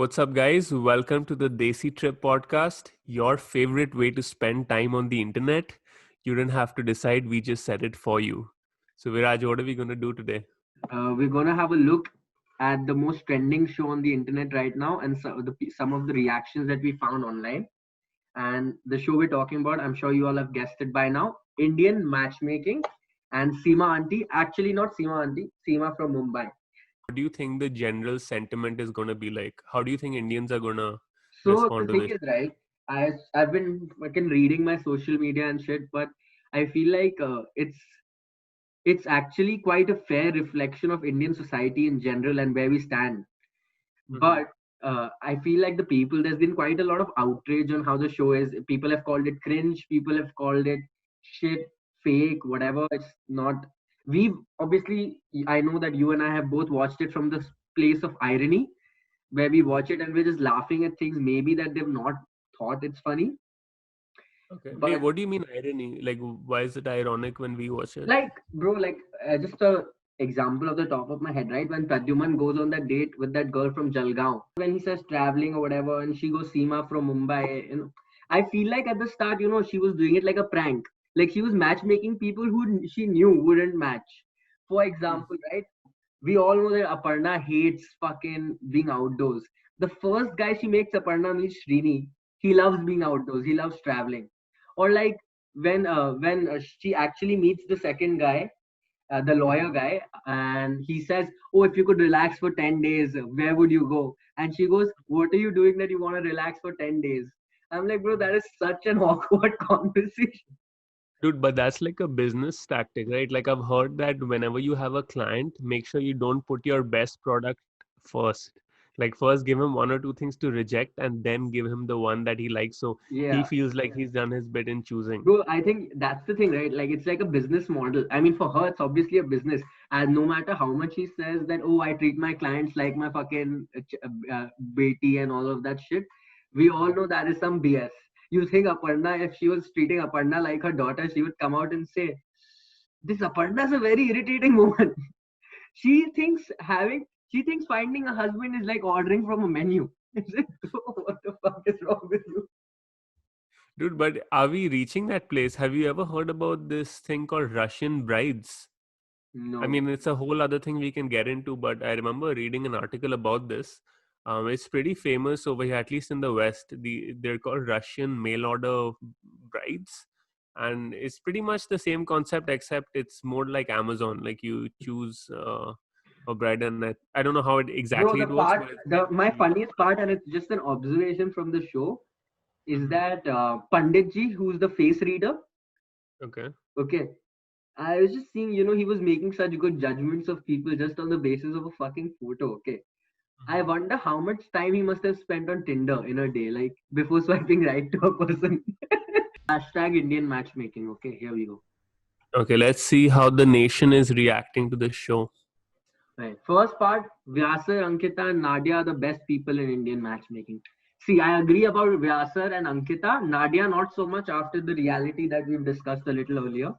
What's up, guys? Welcome to the Desi Trip podcast, your favorite way to spend time on the internet. You don't have to decide, we just set it for you. So, Viraj, what are we going to do today? We're gonna have a look at the most trending show on the internet right now and some of the reactions that we found online. And the show we're talking about, I'm sure you all have guessed it by now, Indian matchmaking and Seema Auntie. Actually, not Seema Auntie, Seema from Mumbai. What do you think the general sentiment is going to be like? How do you think Indians are going to So the respond to thing this? is, right? I've been fucking reading my social media and shit, but I feel like it's actually quite a fair reflection of Indian society in general and where we stand. But I feel like there's been quite a lot of outrage on how the show is. People have called it cringe, people have called it shit, fake, whatever. It's not. We've obviously, I know that you and I have both watched it from this place of irony, where we watch it and we're just laughing at things maybe that they've not thought it's funny. Okay. Wait, But what do you mean irony? Like, why is it ironic when we watch it? like, bro, like just a example of the top of my head, right? When Pradyuman goes on that date with that girl from Jalgaon, when he says traveling or whatever, and she goes Seema from Mumbai, I feel like at the start, she was doing it like a prank. Like she was matchmaking people who she knew wouldn't match. For example, right? We all know that Aparna hates fucking being outdoors. The first guy she makes Aparna meet Srini. He loves being outdoors. He loves traveling. Or like when she actually meets the second guy, the lawyer guy, and he says, "Oh, if you could relax for 10 days, where would you go?" And she goes, "What are you doing that you want to relax for 10 days?" I'm like, bro, that is such an awkward conversation. Dude, but that's like a business tactic, right? Like I've heard that whenever you have a client, make sure you don't put your best product first. Like first give him one or two things to reject and then give him the one that he likes. So he Yeah. feels like he's done his bit in choosing. Bro, I think that's the thing, right? Like, it's like a business model. I mean, for her, it's obviously a business. And no matter how much she says that, oh, I treat my clients like my fucking Beti and all of that shit, we all know that is some BS. You think Aparna, if she was treating Aparna like her daughter, she would come out and say, "This Aparna is a very irritating woman." She thinks finding a husband is like ordering from a menu. It's like, bro, what the fuck is wrong with you? Dude, but are we reaching that place? Have you ever heard about this thing called Russian brides? I No. mean, it's a whole other thing we can get into, but I remember reading an article about this. It's pretty famous over here, at least in the West. They're called Russian mail order brides, and it's pretty much the same concept, except it's more like Amazon. Like you choose a bride, and I don't know how it Bro, exactly it works, but it's like my funniest part, and it's just an observation from the show, is Mhm. that Panditji, who's the face reader, Okay. okay, I was just seeing, he was making such good judgments of people just on the basis of a fucking photo, okay. I Mhm. wonder how much time he must have spent on Tinder in a day, like before swiping right to a person. Hashtag Indian matchmaking, okay, here we go. Okay, let's see how the nation is reacting to this show. Right. First part, Vyasar, Ankita, and Nadia are the best people in Indian matchmaking. See, I agree about Vyasar and Ankita. Nadia, not so much after the reality that we've discussed a little earlier.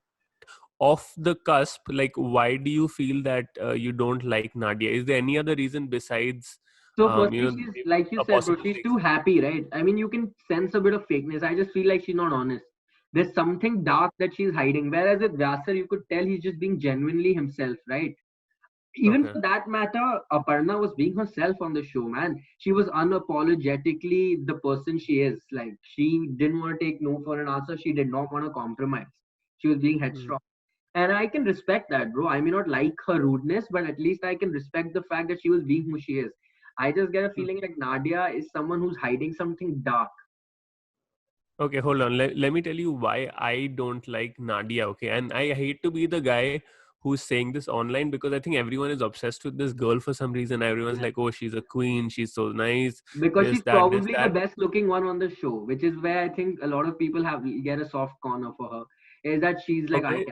Off the cusp, like why do you feel that you don't like Nadia? Is there any other reason besides So, firstly, she's maybe like you a said, bro, possible she's too relationship? happy, right? I mean, you can sense a bit of fakeness. I just feel like she's not honest. There's something dark that she's hiding. Whereas with Vyasar, you could tell he's just being genuinely himself, right? Even Okay. for that matter, Aparna was being herself on the show, man. She was unapologetically the person she is. Like, she didn't want to take no for an answer. She did not want to compromise. She was being Mm. headstrong. And I can respect that, bro. I may not like her rudeness, but at least I can respect the fact that she was being who she is. I just get a Mm. feeling like Nadia is someone who's hiding something dark. Okay, hold on. Let me tell you why I don't like Nadia. Okay, and I hate to be the guy who's saying this online because I think everyone is obsessed with this girl for some reason. Everyone's Yeah. like, oh, she's a queen, she's so nice, Because this, she's that, this, probably the that. best looking one on the show, which is where I think a lot of people have get a soft corner for her. Is that she's like eye Okay,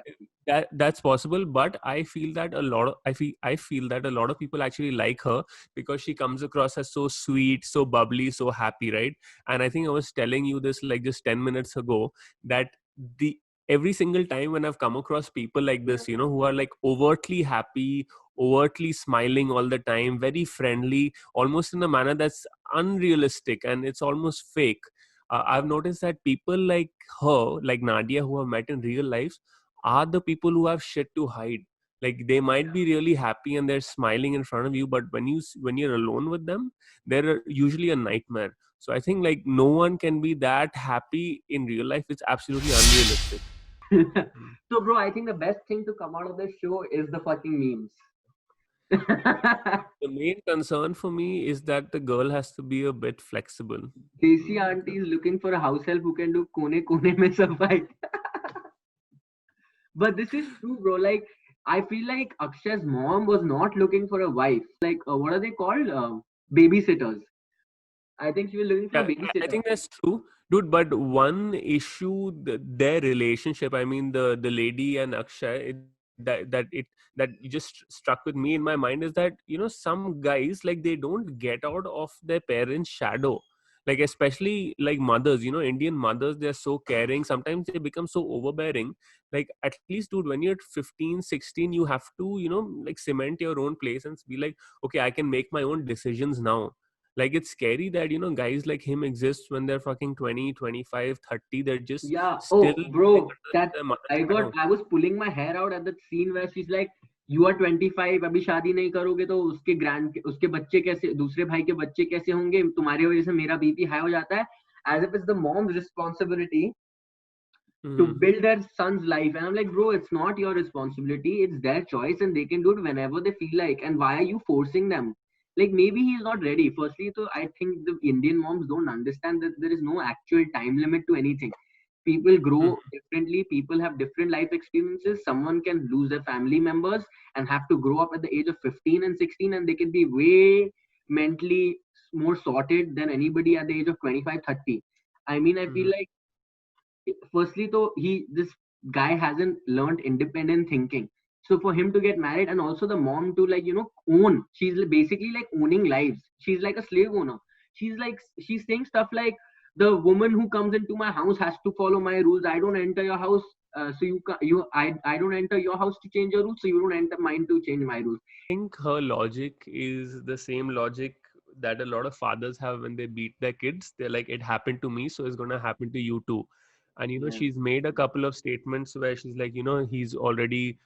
candy. that's possible, but I feel that I feel that a lot of people actually like her because she comes across as so sweet, so bubbly, so happy, right? And I think I was telling you this like just 10 minutes ago that the every single time when I've come across people like Yeah. this, who are like overtly happy, overtly smiling all the time, very friendly, almost in a manner that's unrealistic and it's almost fake. I've noticed that people like her, like Nadia, who I've met in real life, are the people who have shit to hide. Like they might be really happy and they're smiling in front of you, but when you're alone with them, they're usually a nightmare. So I think like no one can be that happy in real life. It's absolutely unrealistic. Mm. So, bro, I think the best thing to come out of this show is the fucking memes. The main concern for me is that the girl has to be a bit flexible. Desi auntie is looking for a house help who can do kone kone mein safai. But this is true, bro. Like, I feel like Akshay's mom was not looking for a wife. Like, what are they called? Babysitters. I think she was looking for a Yeah, I babysitter. think that's true, dude. But one issue, their relationship. I mean, the lady and Akshay, that just struck with me in my mind is that some guys like they don't get out of their parents' shadow. Like especially like mothers, Indian mothers, they're so caring. Sometimes they become so overbearing. Like at least, dude, when you're 15, 16, you have to, like cement your own place and be like, okay, I can make my own decisions now. Like it's scary that guys like him exist when they're fucking 20, 25, 30. They're just Yeah. still Oh, living bro, under that their mother's shadow. I was pulling my hair out at that scene where she's like, "You are 25, अभी शादी नहीं करोगे तो उसके बच्चे कैसे, दूसरे भाई के बच्चे कैसे होंगे? तुम्हारी वजह से मेरा बीपी हाई हो जाता है." As if it's the mom's responsibility to Mhm. build their son's life. And I'm like, bro, it's not your responsibility. It's their choice, and they can do it whenever they feel like. And why are you forcing them? Like maybe he's not ready. Firstly, so I think the Indian moms don't understand that there is no actual time limit to anything. People grow Mhm. differently. People have different life experiences. Someone can lose their family members and have to grow up at the age of 15 and 16, and they can be way mentally more sorted than anybody at the age of 25, 30. I mean, I feel Mhm. like firstly though this guy hasn't learned independent thinking, so for him to get married and also the mom to like own, she's basically like owning lives. She's like a slave owner. She's saying stuff like, the woman who comes into my house has to follow my rules. I don't enter your house, so I don't enter your house to change your rules, so you don't enter mine to change my rules. Think her logic is the same logic that a lot of fathers have when they beat their kids. They're like, it happened to me, so it's gonna happen to you too. And Yeah. she's made a couple of statements where she's like, he's already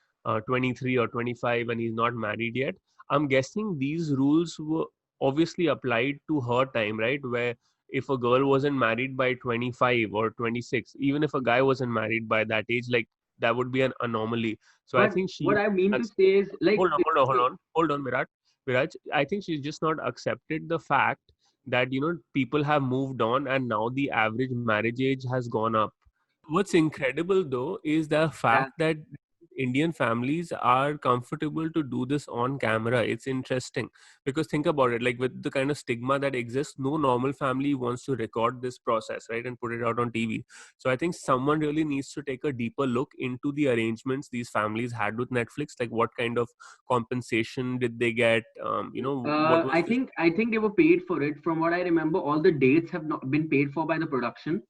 23 or 25 and he's not married yet. I'm guessing these rules were obviously applied to her time, right? Where if a girl wasn't married by 25 or 26, even if a guy wasn't married by that age, like that would be an anomaly. So I But think what she I mean to say is like, hold on, Viraj. I think she's just not accepted the fact that people have moved on and now the average marriage age has gone up. What's incredible though is the yeah. fact that Indian families are comfortable to do this on camera. It's interesting because think about it, like with the kind of stigma that exists, no normal family wants to record this process, right, and put it out on TV. So I think someone really needs to take a deeper look into the arrangements these families had with Netflix. Like what kind of compensation did they get? What was the I think they were paid for it. From what I remember, all the dates have not been paid for by the production.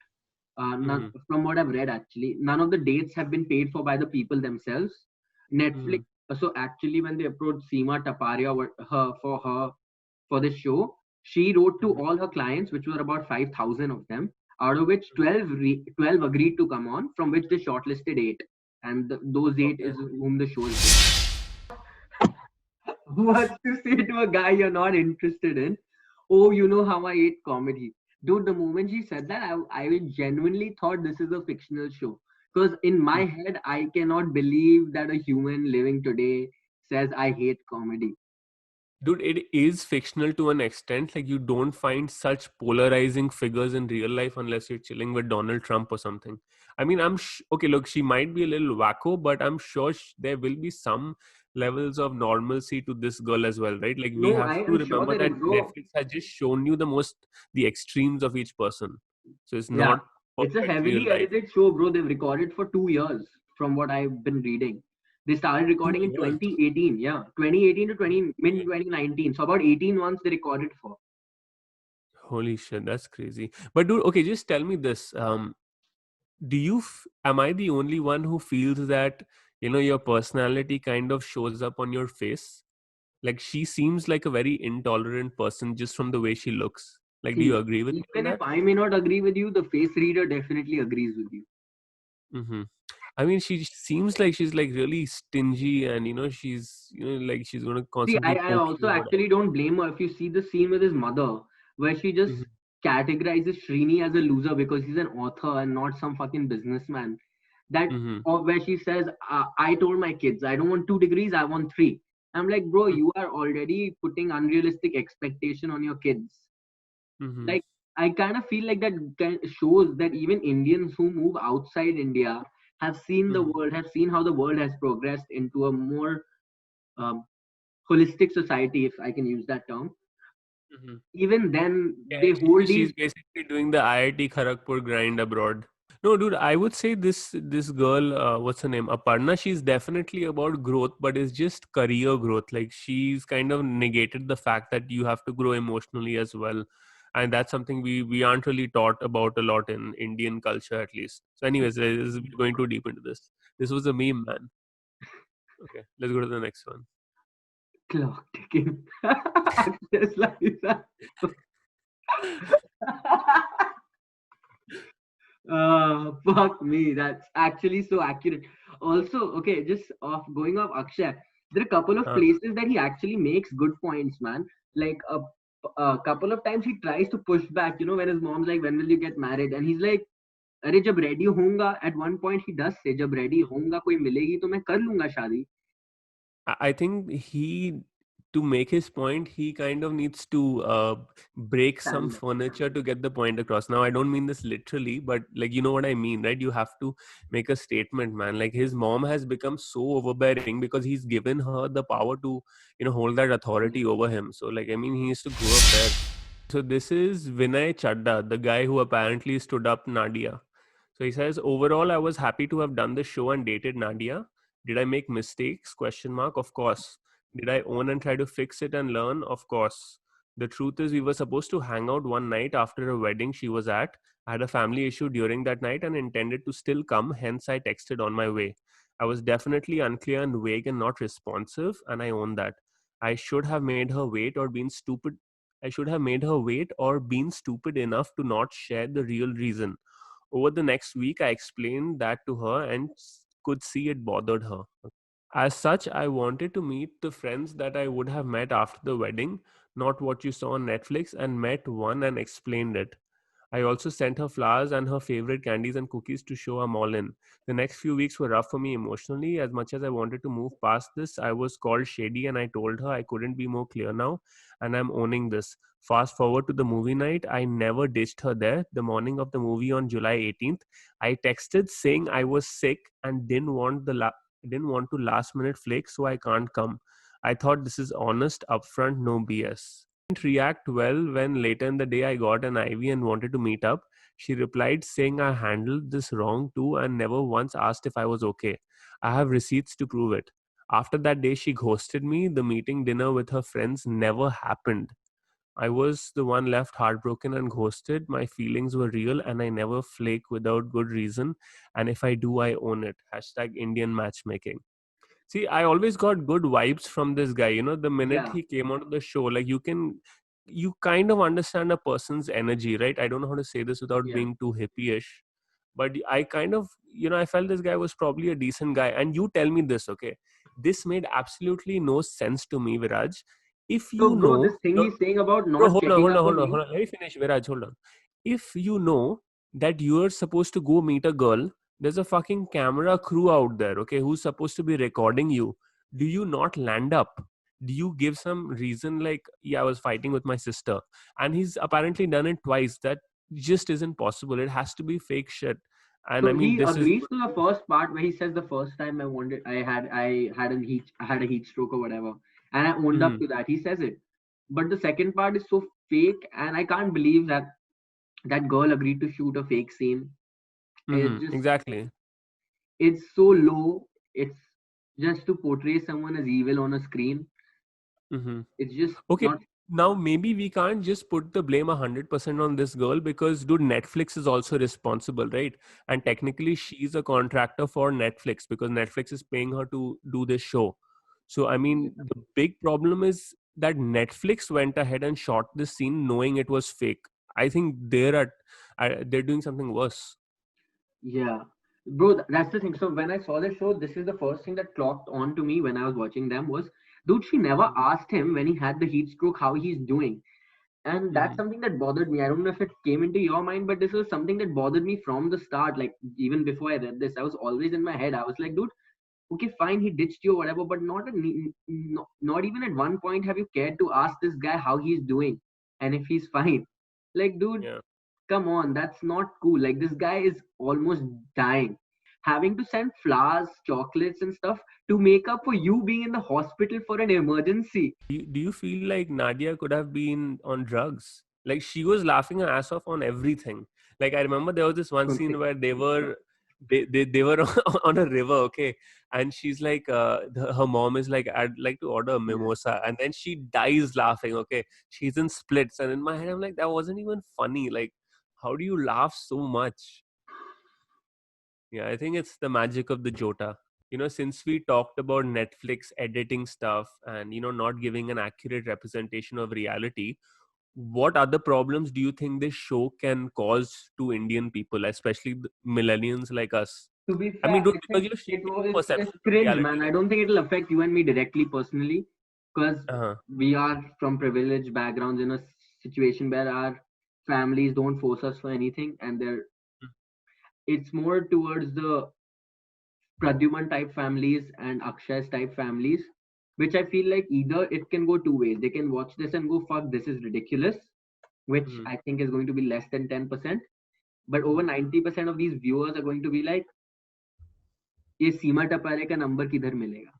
Mhm, From what I've read, actually, none of the dates have been paid for by the people themselves. Netflix. mhm, So actually, when they approached Seema Taparia, for this show, she wrote to mhm, all her clients, which were about 5,000 of them, out of which 12 agreed to come on, from which they shortlisted eight, and those eight okay. is whom the show is based. What to say to a guy you're not interested in? Oh, you know how I hate comedy. Dude, the moment she said that, I genuinely thought this is a fictional show. Because in my head, I cannot believe that a human living today says, I hate comedy. Dude, it is fictional to an extent. Like, you don't find such polarizing figures in real life unless you're chilling with Donald Trump or something. I mean, okay, look, she might be a little wacko, but I'm sure there will be some levels of normalcy to this girl as well, right? Like, we No, have I to am sure remember there that is, bro. Netflix has just shown you the extremes of each person. So it's Yeah. not It's a perfect real heavily life. edited show, bro. They've recorded for 2 years, from what I've been reading. They started Two recording in years. 2018. Yeah. 2018 to 20, mid Okay. 2019. So about 18 months they recorded for. Holy shit, that's crazy. But dude, okay, just tell me this. Am I the only one who feels that your personality kind of shows up on your face? Like she seems like a very intolerant person just from the way she looks. Like, do See, you agree with me on even if that? I may not agree with you, the face reader definitely agrees with you. Mm-hmm. I mean, she seems like she's like really stingy, and she's like she's gonna See, constantly I poke also you or whatever. actually don't blame her. If you see the scene with his mother, where she just Mm-hmm. categorizes Srini as a loser because he's an author and not some fucking businessman. That, Mm-hmm. or where she says, I told my kids, I don't want 2 degrees, I want three. I'm like, bro, you are already putting unrealistic expectation on your kids. Mm-hmm. Like, I kind of feel like that shows that even Indians who move outside India have seen the Mm-hmm. world, have seen how the world has progressed into a more um, holistic society, if I can use that term. Mm-hmm. Even then, Yeah, they hold she's these. basically doing the IIT Kharagpur grind abroad. No, dude, I would say this girl, what's her name, Aparna, she's definitely about growth, but it's just career growth. Like, she's kind of negated the fact that you have to grow emotionally as well, and that's something we aren't really taught about a lot in Indian culture, at least. So, anyways, we're going too deep into this. This was a meme, man. Okay, let's go to the next one. Clock ticking. Just like that. Fuck me. That's actually so accurate. Also, okay, just off going off Akshay, there are a couple of Uh, places that he actually makes good points, man. Like a couple of times he tries to push back, when his mom's like, when will you get married? And he's like, अरे जब ready होऊंगा. At one point he does say, जब ready होऊंगा कोई मिलेगी तो मैं कर लूंगा शादी. I think he, to make his point, he kind of needs to break some Stand. furniture to get the point across. Now, I don't mean this literally, but like, you know what I mean, right? You have to make a statement, man. Like, his mom has become so overbearing because he's given her the power to, hold that authority over him. So, like, I mean, he needs to grow up there. So this is Vinay Chadda, the guy who apparently stood up Nadia. So he says, overall, I was happy to have done the show and dated Nadia. Did I make mistakes? Question mark. Of course. Did I own and try to fix it and learn? Of course. The truth is, we were supposed to hang out one night after a wedding she was at. I had a family issue during that night and intended to still come, hence, I texted on my way. I was definitely unclear and vague and not responsive, and I own that. I should have made her wait or been stupid. I should have made her wait or been stupid enough to not share the real reason. Over the next week, I explained that to her and could see it bothered her. As such, I wanted to meet the friends that I would have met after the wedding, not what you saw on Netflix, and met one and explained it. I also sent her flowers and her favorite candies and cookies to show I'm all in. The next few weeks were rough for me emotionally. As much as I wanted to move past this, I was called shady and I told her I couldn't be more clear now, and I'm owning this. Fast forward to the movie night, I never ditched her there. The morning of the movie on July 18th, I texted saying I was sick and didn't want to last minute flake, so I can't come. I thought this is honest, upfront, no BS. Didn't react well when later in the day I got an IV and wanted to meet up. She replied saying I handled this wrong too and never once asked if I was okay. I have receipts to prove it. After that day, she ghosted me. The meeting dinner with her friends never happened. I was the one left heartbroken and ghosted. My feelings were real and I never flake without good reason. And if I do, I own it. Hashtag Indian matchmaking. See, I always got good vibes from this guy. The minute Yeah, he came onto the show, like you kind of understand a person's energy, right? I don't know how to say this without yeah. being too hippie-ish, but I kind of, I felt this guy was probably a decent guy. And you tell me this, okay? This made absolutely no sense to me, Viraj. If So, you bro, know, this thing he's saying about bro, not hold on, checking hold on, up hold on on, me. hold on. Let me finish, Viraj. Hold on. If you know that you're supposed to go meet a girl, there's a fucking camera crew out there, okay, who's supposed to be recording you. Do you not land up? Do you give some reason like, yeah, I was fighting with my sister? And he's apparently done it twice. That just isn't possible. It has to be fake shit. And I So mean, he this is. agrees to the first part where he says the first time I had a heat stroke or whatever, and I owned up Mhm, to that. He says it, but the second part is so fake, and I can't believe that that girl agreed to shoot a fake scene. It's just exactly. it's so low. It's just to portray someone as evil on a screen. hmm It's just Okay, not. now maybe we can't just put the blame 100% on this girl because, dude, Netflix is also responsible, right? And technically, she's a contractor for Netflix because Netflix is paying her to do this show. So, I mean, the big problem is that Netflix went ahead and shot this scene knowing it was fake. I think they're doing something worse. Yeah. Bro, that's the thing. So when I saw the show, this is the first thing that clocked on to me when I was watching them was, dude, she never asked him when he had the heat stroke how he's doing. And that's Mhm. something that bothered me. I don't know if it came into your mind, but this was something that bothered me from the start. Like even before I read this, I was always in my head. I was like, dude, okay, fine, he ditched you or whatever, but not even at one point have you cared to ask this guy how he's doing and if he's fine. Like, dude, Yeah. come on, that's not cool. Like, this guy is almost dying. Having to send flowers, chocolates, and stuff to make up for you being in the hospital for an emergency. Do you feel like Nadia could have been on drugs? Like she was laughing her ass off on everything. Like I remember there was this one Don't scene think. where they were on a river, okay, and she's like, her mom is like, I'd like to order a Yeah. mimosa, and then she dies laughing. Okay, she's in splits, and in my head I'm like, that wasn't even funny. Like, how do you laugh so much? Yeah, I think it's the magic of the Jota. Since we talked about Netflix editing stuff and, not giving an accurate representation of reality, what other problems do you think this show can cause to Indian people, especially the millennials like us? To be I fair, mean, dude, I because think you're it shaping was the it's perception of cringe, reality, man. I right? don't think it'll affect you and me directly personally, because Uh-huh. we are from privileged backgrounds in a situation where our families don't force us for anything, and it's more towards the Pradyuman type families and Akshay's type families, which I feel like either it can go two ways. They can watch this and go, fuck, this is ridiculous, which Mhm. I think is going to be less than 10%. But over 90% of these viewers are going to be like, ये सीमा टपारे का number किधर मिलेगा?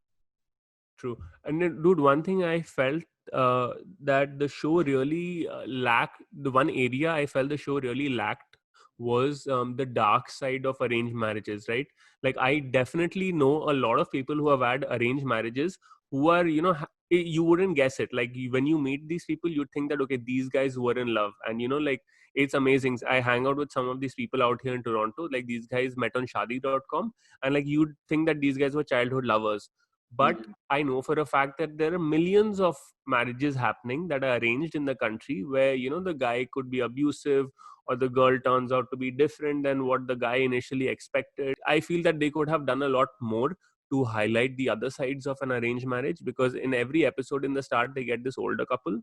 True. And then, dude, one thing I felt that the show really lacked, the one area I felt the show really lacked was the dark side of arranged marriages, right? Like, I definitely know a lot of people who have had arranged marriages who are, you wouldn't guess it. Like, when you meet these people, you'd think that, okay, these guys were in love. And, like, it's amazing. I hang out with some of these people out here in Toronto. Like, these guys met on Shadi.com. And, like, you'd think that these guys were childhood lovers. But Yeah. I know for a fact that there are millions of marriages happening that are arranged in the country where, the guy could be abusive or the girl turns out to be different than what the guy initially expected. I feel that they could have done a lot more to highlight the other sides of an arranged marriage, because in every episode in the start, they get this older couple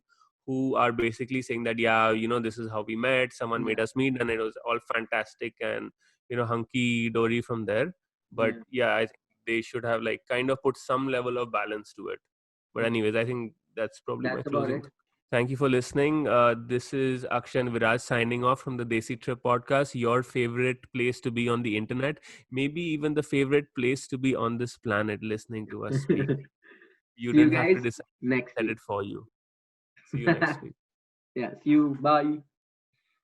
who are basically saying that, yeah, this is how we met. Someone made Yeah. us meet and it was all fantastic and, hunky dory from there. But Yeah. yeah, I they should have like kind of put some level of balance to it. But anyways, I think that's probably my That's about closing. it. Thank you for listening. This is Akshay and Viraj signing off from the Desi Trip podcast, your favorite place to be on the internet, maybe even the favorite place to be on this planet listening to us speak. You See you didn't have to guys decide, next I said week. it for you. See you next week. Yeah, see you. Bye.